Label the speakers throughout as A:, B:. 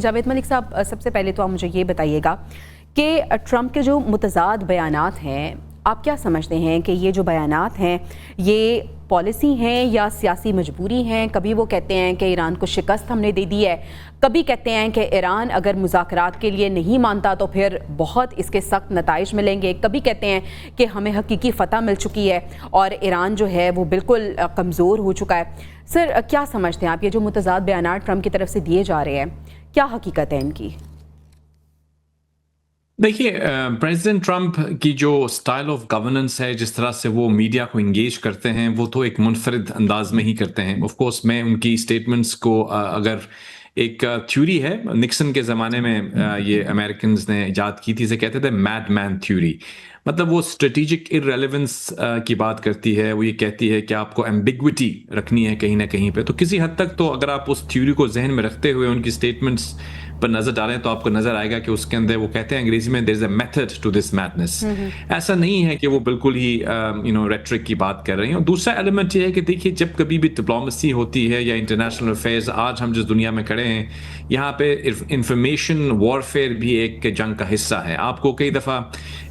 A: جاوید ملک صاحب، سب سے پہلے تو آپ مجھے یہ بتائیے گا کہ ٹرمپ کے جو متضاد بیانات ہیں، آپ کیا سمجھتے ہیں کہ یہ جو بیانات ہیں یہ پالیسی ہیں یا سیاسی مجبوری ہیں؟ کبھی وہ کہتے ہیں کہ ایران کو شکست ہم نے دے دی ہے، کبھی کہتے ہیں کہ ایران اگر مذاکرات کے لیے نہیں مانتا تو پھر بہت اس کے سخت نتائج ملیں گے، کبھی کہتے ہیں کہ ہمیں حقیقی فتح مل چکی ہے اور ایران جو ہے وہ بالکل کمزور ہو چکا ہے۔ سر، کیا سمجھتے ہیں آپ، یہ جو متضاد بیانات ٹرمپ کی طرف سے دیے جا رہے ہیں کیا حقیقت ہے ان کی؟
B: دیکھیے، پریزیڈنٹ ٹرمپ کی جو سٹائل آف گورننس ہے، جس طرح سے وہ میڈیا کو انگیج کرتے ہیں، وہ تو ایک منفرد انداز میں ہی کرتے ہیں۔ آف کورس میں ان کی سٹیٹمنٹس کو اگر ایک تھیوری ہے، نکسن کے زمانے میں یہ امریکنز نے ایجاد کی تھی، اسے کہتے تھے میڈ مین تھیوری۔ مطلب وہ اسٹریٹجک ارریلیونس کی بات کرتی ہے، وہ یہ کہتی ہے کہ آپ کو ایمبیگوٹی رکھنی ہے کہیں نہ کہیں پہ۔ تو کسی حد تک تو اگر آپ اس تھیوری کو ذہن میں رکھتے ہوئے ان کی سٹیٹمنٹس پر نظر ڈالیں تو آپ کو نظر آئے گا کہ اس کے اندر وہ کہتے ہیں انگریزی میں there is a method to this madness۔ ایسا نہیں ہے کہ وہ بالکل ہی ریٹرک کی بات کر رہی ہیں۔ اور دوسرا ایلیمنٹ یہ ہے کہ دیکھیے، جب کبھی بھی ڈپلومیسی ہوتی ہے یا انٹرنیشنل افیئرز، آج ہم جس دنیا میں کھڑے ہیں یہاں پہ انفارمیشن وارفیئر بھی ایک جنگ کا حصہ ہے۔ آپ کو کئی دفعہ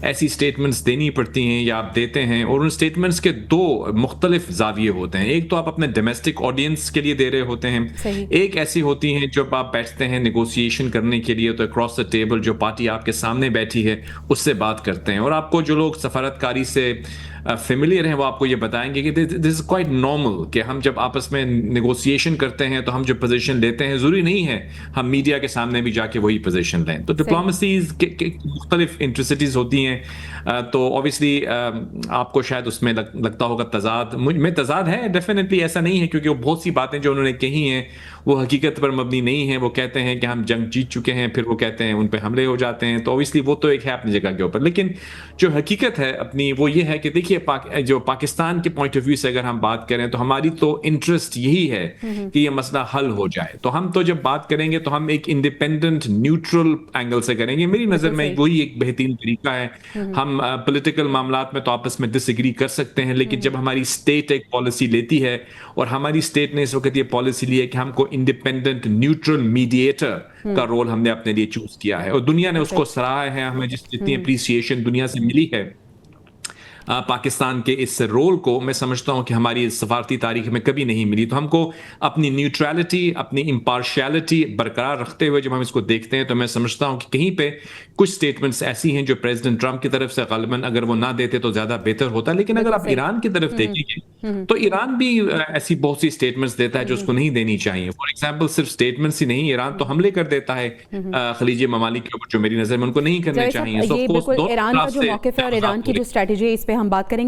B: ایسی سٹیٹمنٹس دینی پڑتی ہیں یا آپ دیتے ہیں، اور ان سٹیٹمنٹس کے دو مختلف زاویے ہوتے ہیں۔ ایک تو آپ اپنے ڈومیسٹک آڈینس کے لیے دے رہے ہوتے ہیں، ایک ایسی ہوتی ہیں جب آپ بیٹھتے ہیں نیگوسیشن کرنے کے لیے تو اکراس دا ٹیبل جو پارٹی آپ کے سامنے بیٹھی ہے اس سے بات کرتے ہیں۔ اور آپ کو جو لوگ سفارتکاری سے فیملیئر ہیں وہ آپ کو یہ بتائیں گے کہ دس از کوائٹ نارمل کہ ہم جب آپس میں نیگوسیشن کرتے ہیں تو ہم جو پوزیشن لیتے ہیں ضروری نہیں ہے ہم میڈیا کے سامنے بھی جا کے وہی پوزیشن لیں۔ تو ڈپلومیسیز کے مختلف انٹرسٹیز ہوتی ہیں، تو اوبیسلی آپ کو شاید اس میں لگتا ہوگا تضاد، مجھ میں تضاد ہے ڈیفینیٹلی، ایسا نہیں ہے، کیونکہ وہ بہت سی باتیں جو انہوں نے کہی ہیں وہ حقیقت پر مبنی نہیں ہیں۔ وہ کہتے ہیں کہ ہم جنگ جیت چکے ہیں، پھر وہ کہتے ہیں ان پہ حملے ہو جاتے ہیں، تو اوبیسلی وہ تو ایک ہے اپنی جگہ کے اوپر۔ لیکن جو حقیقت ہے اپنی وہ یہ ہے کہ دیکھیے، جو پاکستان کے پوائنٹ آف ویو سے اگر ہم بات کریں تو ہماری تو انٹرسٹ یہی ہے کہ یہ مسئلہ حل ہو جائے۔ تو ہم تو جب بات کریں گے تو ہم ایک انڈیپینڈنٹ نیوٹرل اینگل سے کریں گے۔ میری نظر میں وہی ایک بہترین طریقہ ہے۔ ہم پولیٹیکل معاملات میں تو آپس میں ڈس ایگری کر سکتے ہیں، لیکن جب ہماری اسٹیٹ ایک پالیسی لیتی ہے، اور ہماری اسٹیٹ نے اس وقت یہ پالیسی لی ہے کہ ہم کو انڈیپینڈنٹ نیوٹرل میڈیٹر کا رول ہم نے اپنے لیے چوز کیا ہے، اور دنیا نے اس کو سراہا ہے۔ ہمیں جتنی اپریسیشن دنیا سے ملی ہے پاکستان کے اس رول کو، میں سمجھتا ہوں کہ ہماری سفارتی تاریخ میں کبھی نہیں ملی۔ تو ہم کو اپنی نیوٹرالٹی، اپنی امپارشیلٹی برقرار رکھتے ہوئے جب ہم اس کو دیکھتے ہیں تو میں سمجھتا ہوں کہ کہیں پہ کچھ سٹیٹمنٹس ایسی ہیں جو پریزیڈنٹ ٹرمپ کی طرف سے غالباً اگر وہ نہ دیتے تو زیادہ بہتر ہوتا۔ لیکن اگر آپ ایران کی طرف دیکھیں گے تو ایران بھی ایسی بہت سی سٹیٹمنٹس دیتا ہے جو اس کو نہیں دینی چاہیے۔ فار ایگزامپل، صرف سٹیٹمنٹس ہی نہیں، ایران تو حملے کر دیتا ہے خلیجی ممالک کے اوپر جو میری نظر میں ان کو نہیں کرنے چاہیے۔
A: یہ بالکل ایران کا جو موقف ہے اور ایران کی جو اسٹریٹجی ہے، اس پہ ہم بات کریں گے۔